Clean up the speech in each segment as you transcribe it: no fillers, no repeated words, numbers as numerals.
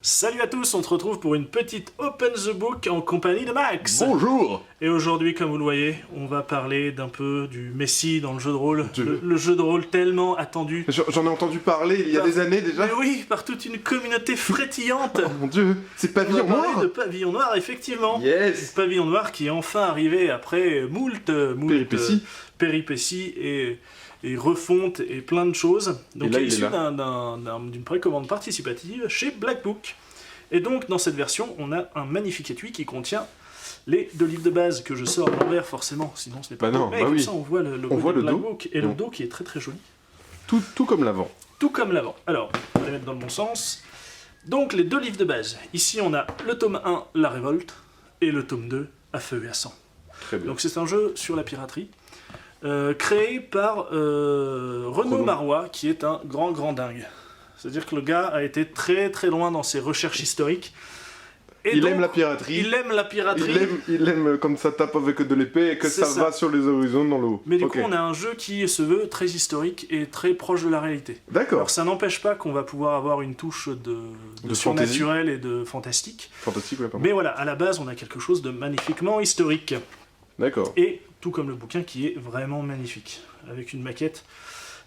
Salut à tous, on se retrouve pour une petite Open the Book en compagnie de Max. Bonjour. Et aujourd'hui, comme vous le voyez, on va parler d'un peu du Messi dans le jeu de rôle. Le jeu de rôle tellement attendu. J'en ai entendu parler il y a des années déjà. Mais oui, par toute une communauté frétillante. Oh mon dieu, c'est Pavillon On va parler Noir. de Pavillon Noir, effectivement. Yes. Pavillon Noir qui est enfin arrivé après moult péripéties et refonte et plein de choses. Donc il est issu d'une précommande participative chez Black Book. Et donc dans cette version, on a un magnifique étui qui contient les 2 livres de base que je sors à l'envers forcément, sinon ce n'est pas non, mais comme ça on voit le logo de Black Book et le dos qui est très très joli. Tout comme l'avant. Tout comme l'avant. Alors, on va les mettre dans le bon sens. Donc les 2 livres de base. Ici on a le tome 1, La Révolte, et le tome 2, À Feu et à Sang. Très bien. Donc c'est un jeu sur la piraterie. Créé par Renaud Marois, qui est un grand dingue. C'est-à-dire que le gars a été très très loin dans ses recherches historiques. Et il donc, aime la piraterie. Il aime la piraterie. Il aime comme ça tape avec de l'épée et que ça va sur les horizons dans l'eau. Mais du coup, on a un jeu qui se veut très historique et très proche de la réalité. D'accord. Alors ça n'empêche pas qu'on va pouvoir avoir une touche de surnaturel et de fantastique. Fantastique, ouais, pardon. Mais voilà, à la base, on a quelque chose de magnifiquement historique. D'accord. Et tout comme le bouquin qui est vraiment magnifique, avec une maquette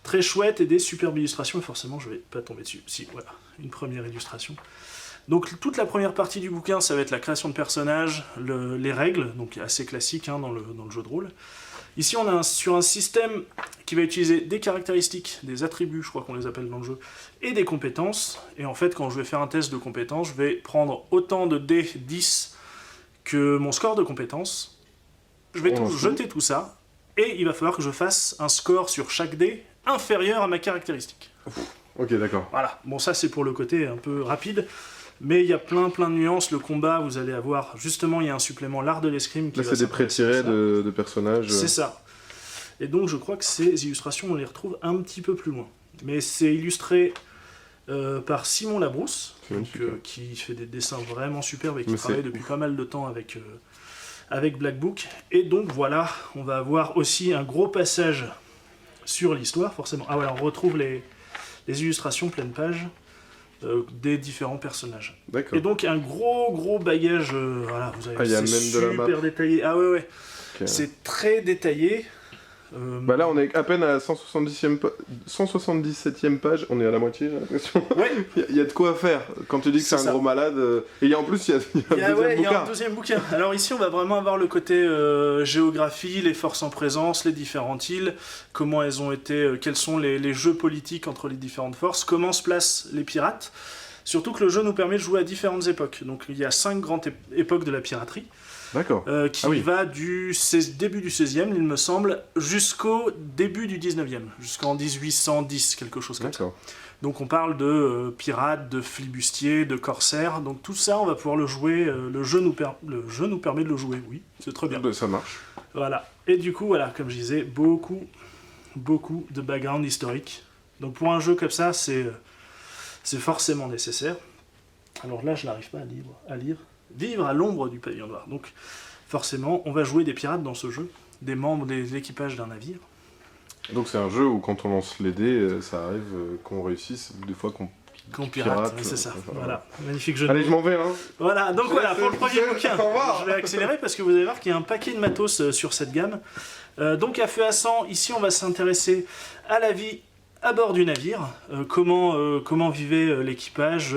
très chouette et des superbes illustrations, et forcément je vais pas tomber dessus. Si, voilà, une première illustration. Donc toute la première partie du bouquin, ça va être la création de personnages, les règles, donc assez classique hein, dans le jeu de rôle. Ici on a sur un système qui va utiliser des caractéristiques, des attributs, je crois qu'on les appelle dans le jeu, et des compétences. Et en fait quand je vais faire un test de compétences, je vais prendre autant de dés 10 que mon score de compétences. Je vais jeter tout ça, et il va falloir que je fasse un score sur chaque dé inférieur à ma caractéristique. Ok, d'accord. Voilà, bon ça c'est pour le côté un peu rapide, mais il y a plein de nuances. Le combat, vous allez avoir, justement il y a un supplément, l'art de l'escrime. Là c'est des pré-tirés de personnages. C'est ça. Et donc je crois que ces illustrations, on les retrouve un petit peu plus loin. Mais c'est illustré par Simon Labrousse, qui fait des dessins vraiment superbes et qui travaille depuis pas mal de temps avec Black Book. Et donc voilà, on va avoir aussi un gros passage sur l'histoire, forcément. Ah voilà, on retrouve les illustrations pleine page des différents personnages. D'accord. Et donc un gros bagage, voilà, vous avez, y a c'est même de la super détaillé. Ah ouais, okay. C'est très détaillé. Bah là on est à peine à 177e page, on est à la moitié j'ai l'impression. Ouais. Il y a de quoi faire quand tu dis que c'est un gros malade. Et en plus il y a un deuxième bouquin. Alors ici on va vraiment avoir le côté géographie, les forces en présence, les différentes îles, comment elles ont été, quels sont les jeux politiques entre les différentes forces, comment se placent les pirates. Surtout que le jeu nous permet de jouer à différentes époques. Donc il y a 5 grandes époques de la piraterie. D'accord. Qui va du début du 16e, il me semble, jusqu'au début du 19e, jusqu'en 1810, quelque chose comme ça. Donc on parle de pirates, de flibustiers, de corsaires, donc tout ça on va pouvoir le jouer, le jeu nous permet de le jouer, oui, c'est très bien. Ça marche. Voilà, et du coup, voilà, comme je disais, beaucoup de background historique. Donc pour un jeu comme ça, c'est forcément nécessaire. Alors là, je n'arrive pas à lire. Vivre à l'ombre du Pavillon Noir. Donc, forcément, on va jouer des pirates dans ce jeu, des membres de l'équipage d'un navire. Donc c'est un jeu où quand on lance les dés, ça arrive qu'on réussisse, des fois qu'on pirate. C'est ça, voilà. Magnifique jeu. Allez, je m'en vais, hein. Voilà, donc voilà, pour le premier bouquin. Je vais accélérer parce que vous allez voir qu'il y a un paquet de matos sur cette gamme. Donc, à feu à sang, ici, on va s'intéresser à la vie à bord du navire, comment vivait l'équipage,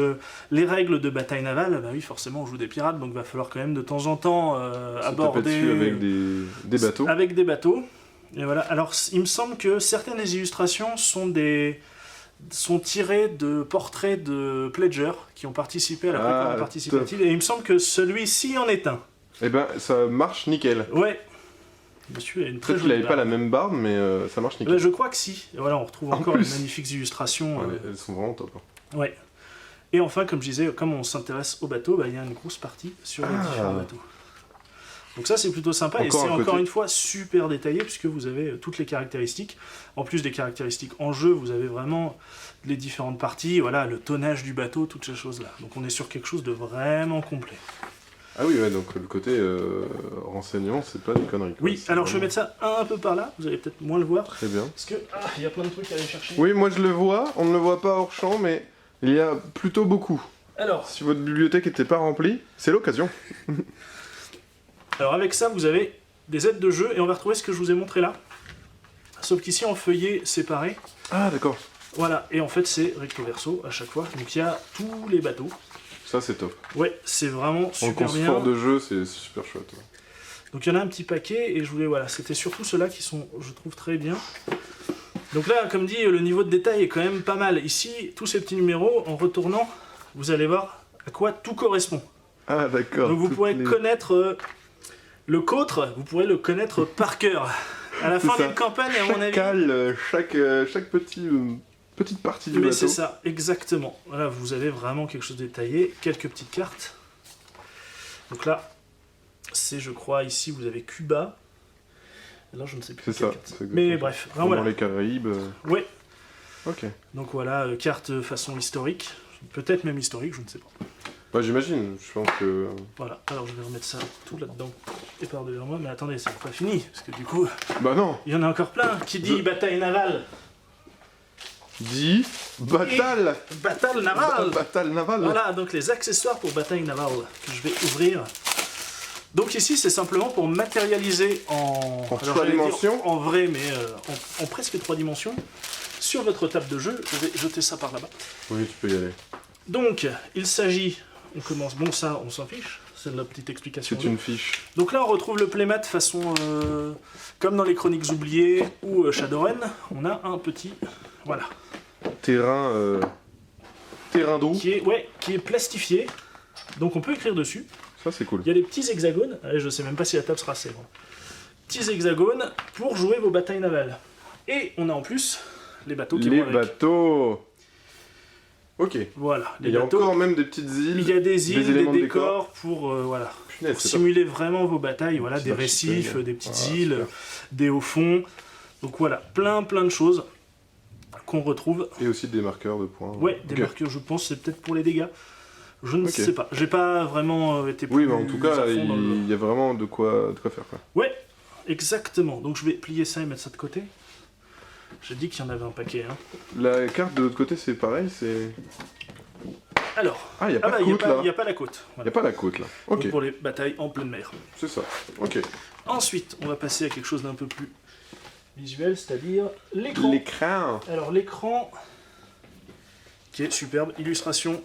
les règles de bataille navale. Bah oui, forcément on joue des pirates, donc il va falloir quand même de temps en temps aborder avec des bateaux. Avec des bateaux. Et voilà. Alors il me semble que certaines des illustrations sont tirées de portraits de pledgers qui ont participé à la précommande participative, et il me semble que celui-ci en est un. Eh ben ça marche nickel. Ouais. Monsieur a une très jolie barbe. Peut-être qu'il n'avait pas la même barbe, mais ça marche nickel. Je crois que si. Et voilà, on retrouve encore les magnifiques illustrations. Ouais, elles sont vraiment top. Ouais. Et enfin, comme je disais, comme on s'intéresse aux bateaux, il y a une grosse partie sur les différents bateaux. Donc ça, c'est plutôt sympa, et c'est encore une fois super détaillé, puisque vous avez toutes les caractéristiques. En plus des caractéristiques en jeu, vous avez vraiment les différentes parties, voilà, le tonnage du bateau, toutes ces choses-là. Donc on est sur quelque chose de vraiment complet. Ah oui, ouais, donc le côté renseignement, c'est pas des conneries. Oui, alors je vais mettre ça un peu par là, vous allez peut-être moins le voir. Très bien. Parce que il y a plein de trucs à aller chercher. Oui, moi je le vois, on ne le voit pas hors champ, mais il y a plutôt beaucoup. Alors, si votre bibliothèque n'était pas remplie, c'est l'occasion. alors avec ça, vous avez des aides de jeu, et on va retrouver ce que je vous ai montré là. Sauf qu'ici, en feuillet séparé. Ah, d'accord. Voilà, et en fait, c'est recto verso à chaque fois. Donc il y a tous les bateaux. Ça, c'est top. Ouais, c'est vraiment En super bien. confort de jeu, c'est super chouette. Ouais. Donc il y en a un petit paquet, et je voulais, voilà, c'était surtout ceux-là qui sont, je trouve, très bien. Donc là, comme dit, le niveau de détail est quand même pas mal. Ici, tous ces petits numéros, en retournant, vous allez voir à quoi tout correspond. Ah, d'accord. Donc vous pourrez connaître le côtre, vous pourrez le connaître par cœur. À la fin d'une campagne, à mon avis. Cale, chaque petite partie du Mais bateau. c'est ça, exactement. Voilà, vous avez vraiment quelque chose de détaillé. Quelques petites cartes. Donc là, c'est, je crois, ici, vous avez Cuba. Là, je ne sais plus. C'est ça. Mais bref, dans voilà. les Caraïbes. Ouais. Ok. Donc voilà, carte façon historique. Peut-être même historique, je ne sais pas. Bah, j'imagine, je pense que... Voilà, alors je vais remettre ça tout là-dedans et par devant moi. Mais attendez, c'est pas fini, parce que du coup, Bah non. il y en a encore plein. Qui dit bataille navale Dit bataille. Bataille navale. Bataille navale. Voilà, donc les accessoires pour bataille navale que je vais ouvrir. Donc ici, c'est simplement pour matérialiser en 3 dimensions. En vrai, mais en presque 3 dimensions. Sur votre table de jeu, je vais jeter ça par là-bas. Oui, tu peux y aller. Donc, il s'agit... On commence... Bon, ça, on s'en fiche. C'est la petite explication. C'est une fiche. Donc là, on retrouve le playmat façon... comme dans les Chroniques oubliées ou Shadowrun. On a un petit... Voilà. Terrain d'eau. Qui est plastifié. Donc on peut écrire dessus. Ça, c'est cool. Il y a des petits hexagones. Allez, je sais même pas si la table sera assez grande. Petits hexagones pour jouer vos batailles navales. Et on a en plus les bateaux qui vont avec. Les bateaux. Ok. Voilà, les il y a bateaux. encore même des petites îles. Il y a des îles, des éléments de décors pour, voilà, Punaise, pour c'est simuler vraiment vos batailles. Voilà, Petits des récifs, archipels. des petites Ah, îles, super. des hauts fonds. Donc voilà, plein de choses qu'on retrouve. Et aussi des marqueurs de points. Ouais, des Ok. marqueurs, je pense, c'est peut-être pour les dégâts. Je ne Ok. sais pas. J'ai pas vraiment été plus Oui, mais en tout cas, à fond dans le- il y a vraiment de quoi faire. Quoi. Ouais, exactement. Donc je vais plier ça et mettre ça de côté. J'ai dit qu'il y en avait un paquet. Hein. La carte de l'autre côté, c'est pareil, c'est... Alors, Ah, il n'y a pas bah, de côte, là. il n'y a pas la côte. Il Voilà. n'y a pas la côte, là. Ok, Donc, pour les batailles en pleine mer. c'est ça. Ok. Ensuite, on va passer à quelque chose d'un peu plus visuel, c'est-à-dire l'écran. L'écran. Alors l'écran, qui est superbe, illustration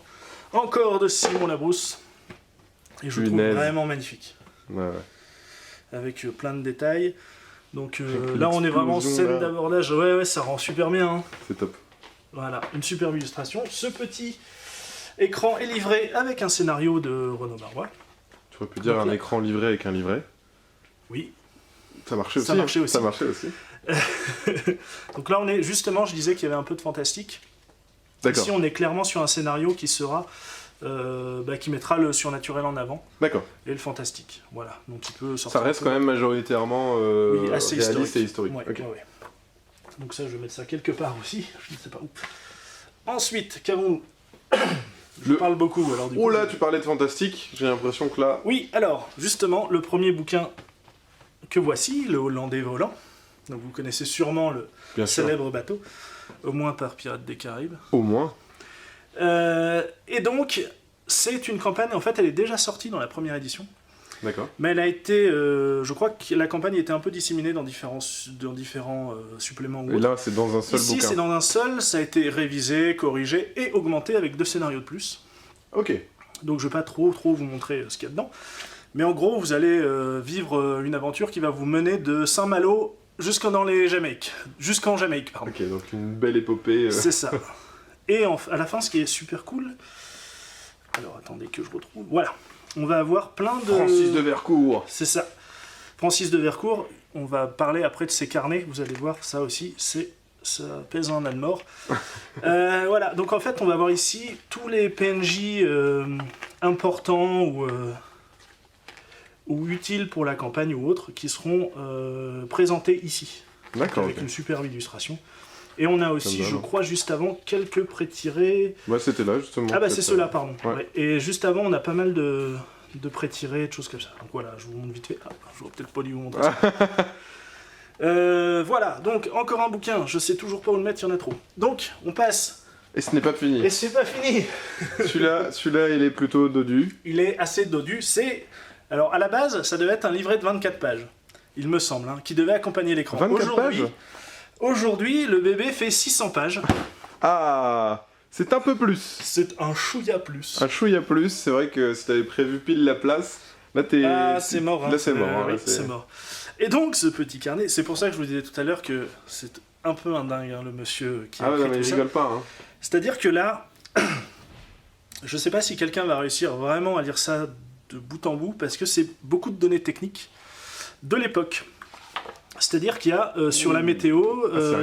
encore de Simon Labrousse. Et je le trouve Punaise. vraiment magnifique. Ouais, ouais. Avec plein de détails. Donc Avec là, on est vraiment l'explosion, scène là. d'abordage. Ouais, ça rend super bien. Hein. C'est top. Voilà, une superbe illustration. Ce petit écran est livré avec un scénario de Renaud Barbois. Tu aurais pu dire Donc un là- écran livré avec un livret. Oui. Ça marchait aussi. Ça marchait hein. aussi. Ça marchait aussi. Donc là, on est justement, je disais qu'il y avait un peu de fantastique. D'accord. Ici, on est clairement sur un scénario qui sera, qui mettra le surnaturel en avant D'accord. et le fantastique. Voilà, donc il peut sortir. Ça reste un quand peu- même majoritairement oui, assez réaliste historique. et historique. Ouais, Ok. ouais, ouais. Donc ça, je vais mettre ça quelque part aussi. Je ne sais pas où. Ensuite, qu'avons-nous Je Le- parle beaucoup, alors du Oh coup, là, je- tu parlais de fantastique. J'ai l'impression que là... Oui, alors, justement, le premier bouquin que voici, le Hollandais volant. Donc vous connaissez sûrement le Bien sûr. célèbre bateau, au moins par Pirates des Caraïbes. Au moins. Et donc, c'est une campagne, en fait, elle est déjà sortie dans la première édition, D'accord. mais elle a été, je crois que la campagne était un peu disséminée dans différents suppléments ou Et autres. là, c'est dans un seul Ici, bouquin. c'est dans un seul, ça a été révisé, corrigé et augmenté avec 2 scénarios de plus. Ok. Donc je vais pas trop vous montrer ce qu'il y a dedans. Mais en gros, vous allez vivre une aventure qui va vous mener de Saint-Malo jusqu'en Jamaïque, pardon. Ok, donc une belle épopée. C'est ça. Et à la fin, ce qui est super cool... Alors, attendez que je retrouve... Voilà. On va avoir plein de... Francis de Vercourt. C'est ça. Francis de Vercourt, on va parler après de ses carnets, vous allez voir, ça aussi, ça pèse un âne mort. Voilà, donc en fait, on va voir ici tous les PNJ importants ou utiles pour la campagne ou autres qui seront présentés ici, D'accord, avec ok. une superbe illustration. Et on a aussi, Comme je d'hab. crois, juste avant, quelques pré-tirés. Ouais, c'était là, justement. Ah bah peut-être, c'est ceux-là, pardon. Ouais. Ouais. Et juste avant, on a pas mal de pré-tirés, de choses comme ça. Donc voilà, je vous montre vite fait. Ah, j'aurais peut-être pas dû vous montrer ça. Voilà, donc encore un bouquin. Je sais toujours pas où le mettre, il y en a trop. Donc, on passe Et ce n'est pas fini. Et c'est pas fini. Celui-là, il est plutôt dodu. Il est assez dodu. Alors, à la base, ça devait être un livret de 24 pages, il me semble, qui devait accompagner l'écran. 24 pages ? Aujourd'hui, le bébé fait 600 pages. Ah, c'est un peu plus. C'est un chouïa plus. Un chouïa plus, c'est vrai que si t'avais prévu pile la place, là t'es... Ah, c'est mort. Là c'est mort. Oui, c'est mort. Et donc, ce petit carnet, c'est pour ça que je vous disais tout à l'heure que c'est un peu un dingue, le monsieur qui a Ah ouais, écrit non, mais tout je ça. rigole pas. C'est-à-dire que là, je sais pas si quelqu'un va réussir vraiment à lire ça de bout en bout, parce que c'est beaucoup de données techniques de l'époque. C'est-à-dire qu'il y a sur la météo,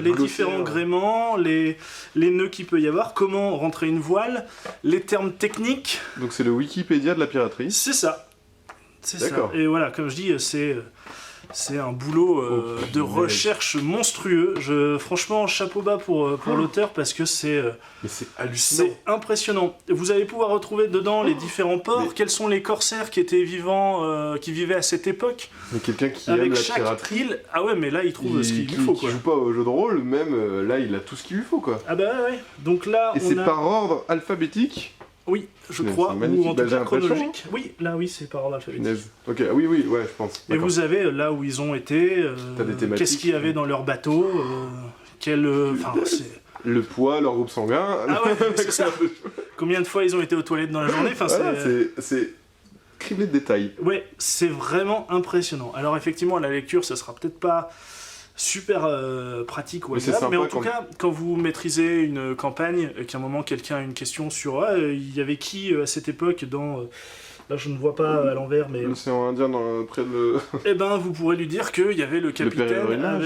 les différents gréements, les nœuds qu'il peut y avoir, comment rentrer une voile, les termes techniques. Donc c'est le Wikipédia de la piraterie. C'est ça. C'est ça. D'accord. Et voilà, comme je dis, c'est un boulot de recherche monstrueux. Franchement, chapeau bas pour l'auteur, parce que Mais c'est hallucinant. c'est impressionnant. Vous allez pouvoir retrouver dedans les différents ports, quels sont les corsaires qui étaient vivants, qui vivaient à cette époque. Mais quelqu'un qui aime Avec la chaque piraterie, île. Ah ouais, mais là, il trouve ce qu'il lui faut, qui quoi. joue pas au jeu de rôle, même là, il a tout ce qu'il lui faut, quoi. Ah bah ouais. Donc là, Et c'est par ordre alphabétique. Oui, je Punaise, crois, c'est ou magnifique. en Bah, tout j'ai cas l'impression, chronologique. Oui, là, oui, c'est par ordre alphabétique. Punaise. Ok, ah oui, ouais, je pense. Et D'accord. vous avez là où ils ont été, T'as des thématiques. qu'est-ce qu'il y avait dans leur bateau, enfin, c'est... Le poids, leur groupe sanguin. Ah ouais, c'est ça. Combien de fois ils ont été aux toilettes dans la journée, enfin, Voilà, c'est criblé de détails. Ouais, c'est vraiment impressionnant. Alors effectivement, la lecture, ça sera peut-être pas super pratique ou Mais c'est agréable, mais en sympa tout cas, quand vous maîtrisez une campagne, et qu'à un moment quelqu'un a une question sur il y avait qui à cette époque dans... là, je ne vois pas à l'envers, mais... L'océan Indien près de... Eh ben, vous pourrez lui dire qu'il y avait le capitaine pèlerinage,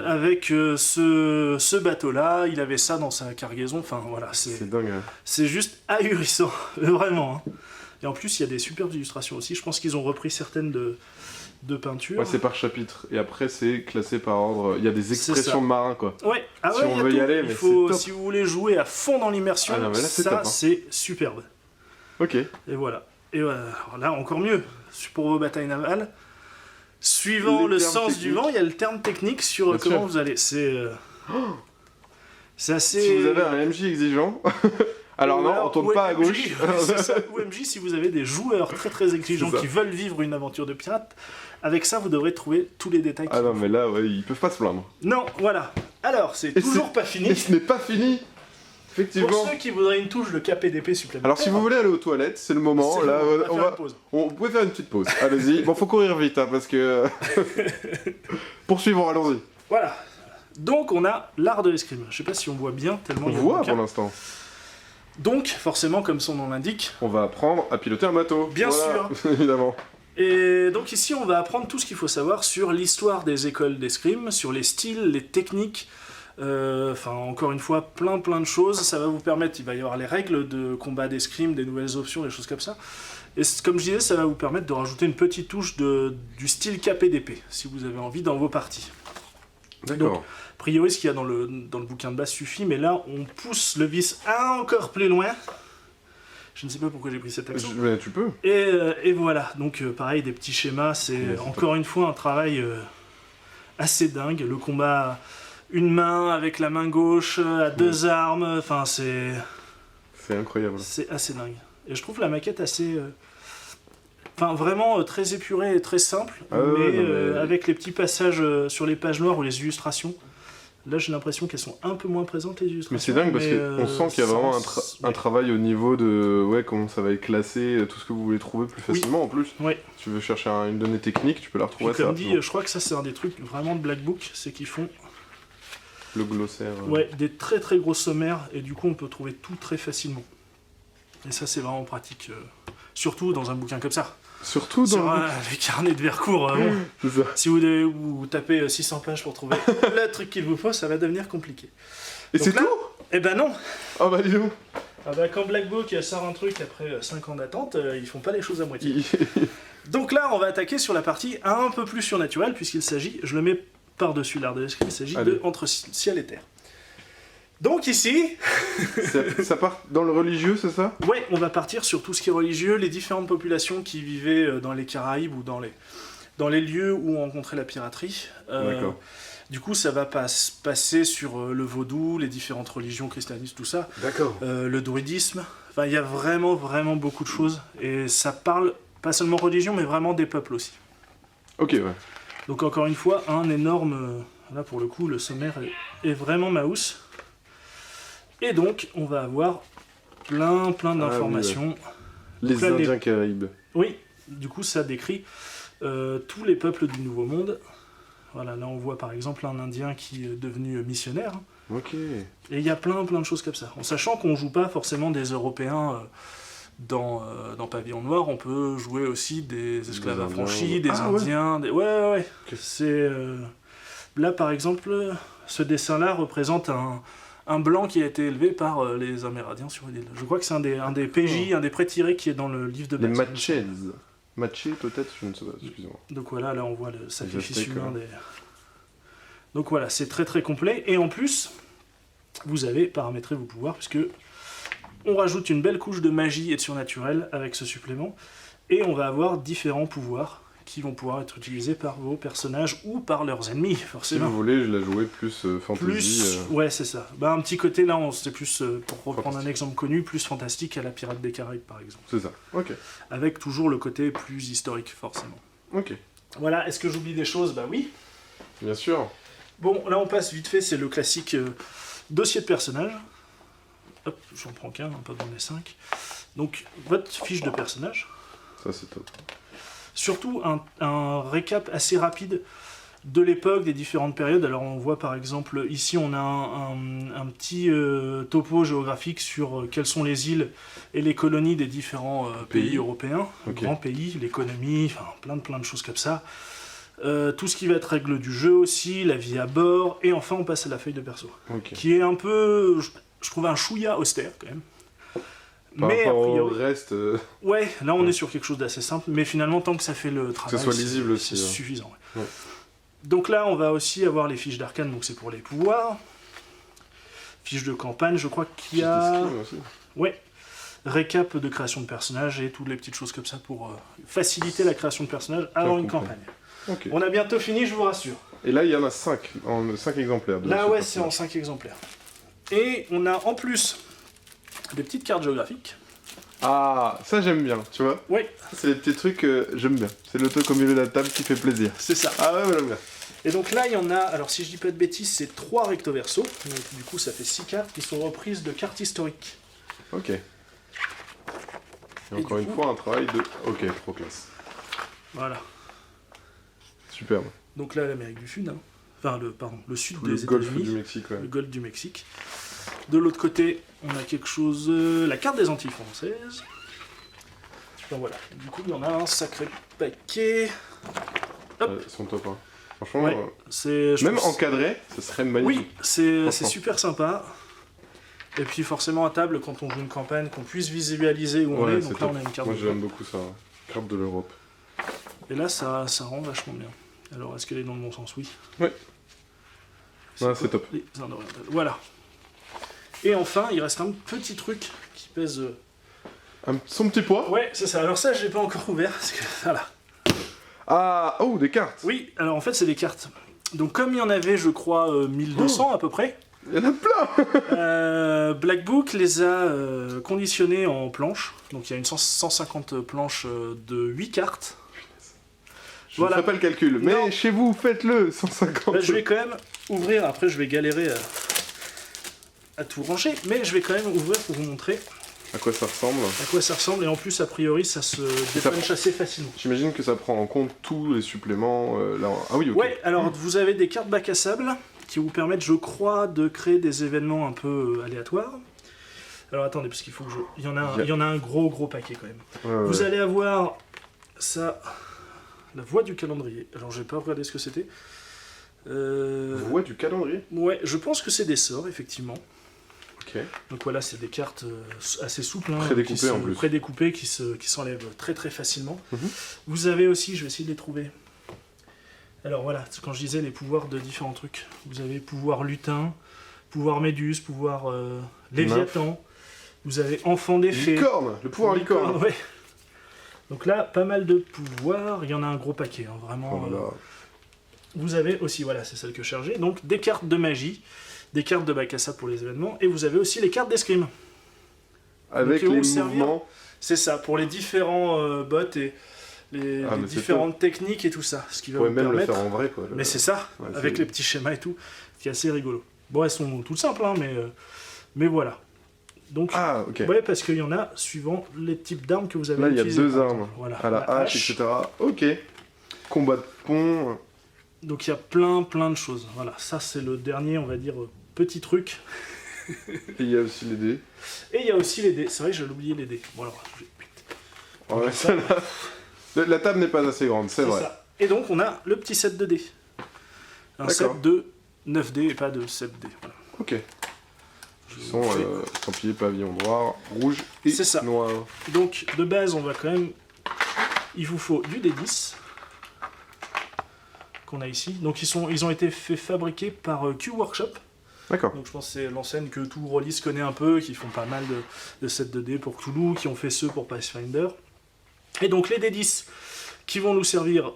avec ce bateau-là, il avait ça dans sa cargaison, enfin voilà, C'est dingue. Hein. c'est juste ahurissant, vraiment. Et en plus, il y a des superbes illustrations aussi, je pense qu'ils ont repris certaines de peintures. Ouais, c'est par chapitre. Et après, c'est classé par ordre. Il y a des C'est expressions ça. de marins, quoi. Ouais, ah Si ouais, on il y a veut y tout. aller, Il mais faut, c'est top. si vous voulez jouer à fond dans l'immersion, Ah non, mais là, c'est ça, top, hein. c'est superbe. Ok. Et voilà. Et voilà. Alors là, encore mieux, pour vos batailles navales. Suivant Les le termes sens techniques. du vent, il y a le terme technique sur Bien comment sûr. vous allez. C'est assez... Si vous avez un MJ exigeant... Alors non, on tourne pas à gauche. C'est ça, ou MJ si vous avez des joueurs très très exigeants C'est ça. qui veulent vivre une aventure de pirate. Avec ça, vous devrez trouver tous les détails. Ah non, mais là, ouais, ils peuvent pas se plaindre. Non, voilà. Alors, c'est Et toujours c'est- pas fini. Et ce n'est pas fini. Effectivement. Pour ceux qui voudraient une touche de KPDP supplémentaire. Alors si vous voulez aller aux toilettes, c'est le moment. c'est Là, bon, on va on faire va... une pause. Vous pouvez faire une petite pause. Allez-y. Bon, faut courir vite, parce que... Poursuivons, allons-y. Voilà. Donc, on a l'art de l'escrime. Je sais pas si on voit bien, tellement On il y a voit de bouquins. pour l'instant. Donc, forcément, comme son nom l'indique. On va apprendre à piloter un bateau. Bien sûr. Évidemment. Et donc ici, on va apprendre tout ce qu'il faut savoir sur l'histoire des écoles d'escrime, sur les styles, les techniques, enfin, encore une fois, plein de choses. Ça va vous permettre, il va y avoir les règles de combat d'escrime, des nouvelles options, des choses comme ça. Et comme je disais, ça va vous permettre de rajouter une petite touche du style KPDP, si vous avez envie, dans vos parties. D'accord. A priori, ce qu'il y a dans le bouquin de base suffit, mais là, on pousse le vice encore plus loin. Je ne sais pas pourquoi j'ai pris cet accent. Mais tu peux. Et voilà, donc pareil, des petits schémas, c'est encore une fois un travail assez dingue. Le combat, une main avec la main gauche, à deux armes, enfin c'est incroyable. C'est assez dingue. Et je trouve la maquette assez... Enfin, vraiment très épurée et très simple, mais avec les petits passages sur les pages noires ou les illustrations. Là, j'ai l'impression qu'elles sont un peu moins présentes, les illustrations. Mais c'est dingue parce qu'on sent qu'il y a vraiment un travail au niveau de comment ça va être classé, tout ce que vous voulez trouver plus facilement en plus. Oui. Si tu veux chercher une donnée technique, tu peux la retrouver Puis, assez comme dit, rapidement. je crois que ça, c'est un des trucs vraiment de Black Book, c'est qu'ils font Le glossaire. des très très gros sommaires, et du coup, on peut trouver tout très facilement. Et ça, c'est vraiment pratique, surtout dans un bouquin comme ça. Surtout Sur dans les carnets de Vercours, bon, C'est ça. si vous tapez 600 pages pour trouver le truc qu'il vous faut, ça va devenir compliqué. Et Donc c'est là- tout. Eh ben non. Oh bah dis donc. Ah bah, quand Black Book sort un truc après 5 ans d'attente, ils font pas les choses à moitié. Donc là, on va attaquer sur la partie un peu plus surnaturelle, puisqu'il s'agit, je le mets par-dessus l'art de l'escrime, il s'agit Allez. de Entre ciel et terre. Donc ici, ça part dans le religieux, c'est ça? ouais, on va partir sur tout ce qui est religieux, les différentes populations qui vivaient dans les Caraïbes ou dans les lieux où on rencontrait la piraterie. D'accord. Du coup, ça va passer sur le vaudou, les différentes religions, christianisme, tout ça. D'accord. Le druidisme. Enfin, il y a vraiment, vraiment beaucoup de choses. Et ça parle pas seulement religion, mais vraiment des peuples aussi. Ok, ouais. Donc encore une fois, un énorme... Là, pour le coup, le sommaire est vraiment mouse. Et donc, on va avoir plein d'informations. Oui, ouais. Les là, Indiens Caraïbes. Oui, du coup, ça décrit tous les peuples du Nouveau Monde. Voilà, là, on voit par exemple un Indien qui est devenu missionnaire. Ok. Et il y a plein de choses comme ça. En sachant qu'on joue pas forcément des Européens dans Pavillon Noir, on peut jouer aussi des esclaves affranchis, des Indiens... Ouais. Ouais. Okay. C'est... Là, par exemple, ce dessin-là représente un blanc qui a été élevé par les Amérindiens sur une île. Je crois que c'est un des PJ, un des pré-tirés qui est dans le livre de Les base. Matchés. Matché peut-être, je ne sais pas, excusez-moi. Donc voilà, là on voit le sacrifice humain des... Donc voilà, c'est très complet. Et en plus, vous avez paramétré vos pouvoirs, puisque on rajoute une belle couche de magie et de surnaturel avec ce supplément. Et on va avoir différents pouvoirs qui vont pouvoir être utilisés par vos personnages ou par leurs ennemis, forcément. Si vous voulez, je la jouais plus fantasy. Ouais, c'est ça. Bah, un petit côté, là, c'était plus, pour reprendre un exemple connu, plus fantastique à la Pirate des Caraïbes, par exemple. C'est ça, ok. Avec toujours le côté plus historique, forcément. Ok. Voilà, est-ce que j'oublie des choses? Bah oui. Bien sûr. Bon, là, on passe vite fait, c'est le classique dossier de personnage. Hop, j'en prends qu'un, pas besoin des 5. Donc, votre fiche de personnage. Ça, c'est top. Surtout un récap assez rapide de l'époque, des différentes périodes. Alors on voit par exemple, ici on a un petit topo géographique sur quelles sont les îles et les colonies des différents pays européens, grands pays, l'économie, enfin plein de choses comme ça. Tout ce qui va être règles du jeu aussi, la vie à bord, et enfin on passe à la feuille de perso, qui est un peu, je trouve un chouïa austère quand même. Par mais rapport a priori, au reste... Ouais, là on est sur quelque chose d'assez simple, mais finalement tant que ça fait le travail, que ce soit lisible aussi, c'est suffisant. Ouais. Donc là on va aussi avoir les fiches d'arcane, donc c'est pour les pouvoirs. Fiches de campagne, je crois qu'il y a... aussi. Ouais, récap de création de personnages et toutes les petites choses comme ça pour faciliter la création de personnages avant une campagne. Okay. On a bientôt fini, je vous rassure. Et là il y en a 5, en 5 exemplaires. Là ouais, c'est en 5 exemplaires. Et on a en plus... des petites cartes géographiques. Ah, ça j'aime bien, tu vois. Oui. C'est les petits trucs que j'aime bien. C'est le truc au milieu de la table qui fait plaisir. C'est ça. Ah ouais, j'aime bien. Et donc là, il y en a, alors si je dis pas de bêtises, c'est 3 recto verso. Donc du coup, ça fait 6 cartes qui sont reprises de cartes historiques. Ok. Et encore une fois, un travail de... Ok, trop classe. Voilà. Superbe. Donc là, l'Amérique du Sud, hein. Enfin, le sud des États-Unis. États-Unis. Du Mexique, ouais. Le golfe du Mexique. De l'autre côté, on a quelque chose... la carte des Antilles françaises. Donc voilà. Du coup, il y en a un sacré paquet. Hop. Ils sont top, hein. Franchement, ouais, même encadré, ce serait magnifique. Oui, c'est super sympa. Et puis forcément à table, quand on joue une campagne, qu'on puisse visualiser où on est. Donc là, top. on a une carte. Moi, j'aime beaucoup ça. Hein. Carte de l'Europe. Et là, ça rend vachement bien. Alors, est-ce qu'elle est dans le bon sens? Oui. Ouais. C'est top. Les Indes orientales. Voilà. Et enfin, il reste un petit truc qui pèse... Son petit poids? Ouais, c'est ça. Alors ça, je l'ai pas encore ouvert, parce que... Voilà. Ah, oh, des cartes. Oui, alors en fait, c'est des cartes. Donc comme il y en avait, je crois, 1200 à peu près... Il y en a plein. Black Book les a conditionnés en planches. Donc il y a une 150 planches de 8 cartes. Je ne ferai pas le calcul, mais chez vous, faites-le, 150. Bah, je vais quand même ouvrir, après je vais galérer à tout ranger, mais je vais quand même ouvrir pour vous montrer à quoi ça ressemble. À quoi ça ressemble, et en plus, a priori, ça se dépunch assez facilement. J'imagine que ça prend en compte tous les suppléments. Là... Ah oui, ok. Ouais, alors vous avez des cartes bac à sable qui vous permettent, je crois, de créer des événements un peu aléatoires. Alors attendez, parce qu'il faut que je... Il y en a un gros paquet quand même. Vous allez avoir ça... La voie du calendrier. Alors j'ai pas regardé ce que c'était. Voie du calendrier? Ouais, je pense que c'est des sorts, effectivement. Ok. Donc voilà, c'est des cartes assez souples. Hein, prédécoupées en plus. Prédécoupées qui s'enlèvent très facilement. Vous avez aussi, je vais essayer de les trouver. Alors voilà, quand je disais les pouvoirs de différents trucs. Vous avez pouvoir lutin, pouvoir méduse, pouvoir léviathan. Vous avez enfant des fées. Licorne, le pouvoir licorne. Ouais. Donc là, pas mal de pouvoirs. Il y en a un gros paquet, hein, vraiment. Oh là. vous avez aussi, voilà, c'est celle que je cherchais, donc des cartes de magie, des cartes de bac à sable pour les événements, et vous avez aussi les cartes d'escrime. Avec donc, les servir, mouvements. c'est ça, pour les différents bots et les différentes techniques et tout ça. Ce qui va vous même permettre... le faire en vrai, quoi. Mais c'est ça, ouais, avec les petits schémas et tout, qui est assez rigolo. Bon, elles sont toutes simples, hein, mais voilà. Donc, ouais, parce qu'il y en a suivant les types d'armes que vous avez utilisées. Là, il y a 2 armes, voilà, à la hache, etc. Ok. Combat de pont. Donc il y a plein de choses. Voilà, ça c'est le dernier, on va dire, petit truc. Et il y a aussi les dés. Et il y a aussi les dés. C'est vrai que j'ai oublié les dés. Bon alors, ouais, ça, la table n'est pas assez grande, c'est vrai. Ça. Et donc on a le petit set de dés. Un set de 9 dés et pas de 7 dés. Voilà. Ok. Qui sont estampillés pavillon noir, rouge et noir. Donc de base, on va quand même... Il vous faut du D10 qu'on a ici. Donc ils ont été fabriqués par Q Workshop. D'accord. Donc je pense que c'est l'enseigne que tout release connaît un peu, qui font pas mal de sets de dés pour Cthulhu, qui ont fait ceux pour Pathfinder. Et donc les D10 qui vont nous servir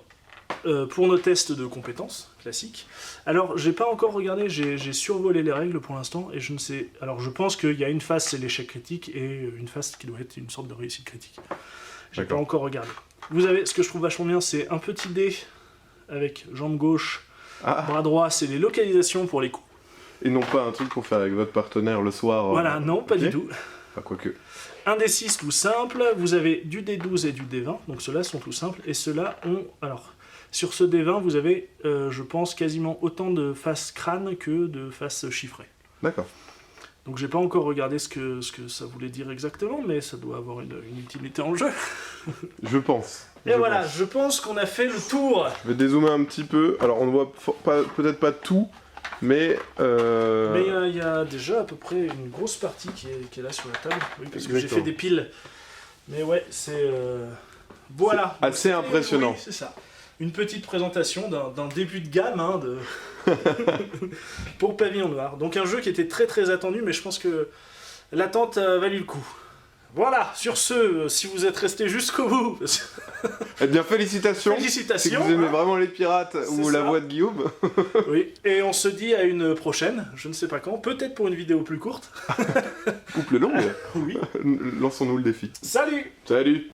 pour nos tests de compétences classiques. Alors j'ai pas encore regardé, j'ai survolé les règles pour l'instant, et je ne sais... Alors je pense qu'il y a une phase c'est l'échec critique, et une phase qui doit être une sorte de réussite critique. J'ai pas encore regardé. Vous avez, ce que je trouve vachement bien, c'est un petit dé avec jambe gauche, bras droit, c'est les localisations pour les coups. Et non pas un truc pour faire avec votre partenaire le soir. Voilà, non, pas du tout. Enfin, quoique. Un D6 tout simple, vous avez du D12 et du D20, donc ceux-là sont tout simples, et ceux-là ont... Alors, sur ce D20, vous avez, je pense, quasiment autant de faces crâne que de faces chiffrées. D'accord. Donc j'ai pas encore regardé ce que ça voulait dire exactement, mais ça doit avoir une utilité en le jeu. Je pense. Et voilà, je pense qu'on a fait le tour. Je vais dézoomer un petit peu. Alors on ne voit peut-être pas tout, mais... Mais il y a déjà à peu près une grosse partie qui est là sur la table. Oui, parce que j'ai fait des piles. Mais ouais, c'est... Voilà. C'est assez impressionnant. Oui, c'est ça. Une petite présentation d'un début de gamme hein, pour Pavillon Noir. Donc un jeu qui était très attendu, mais je pense que l'attente a valu le coup. Voilà, sur ce, si vous êtes resté jusqu'au bout... Eh bien, félicitations. Félicitations. Si vous aimez vraiment les pirates ou la voix de Guillaume. Oui, et on se dit à une prochaine, je ne sais pas quand, peut-être pour une vidéo plus courte. Couple longue. Oui. Lançons-nous le défi. Salut. Salut.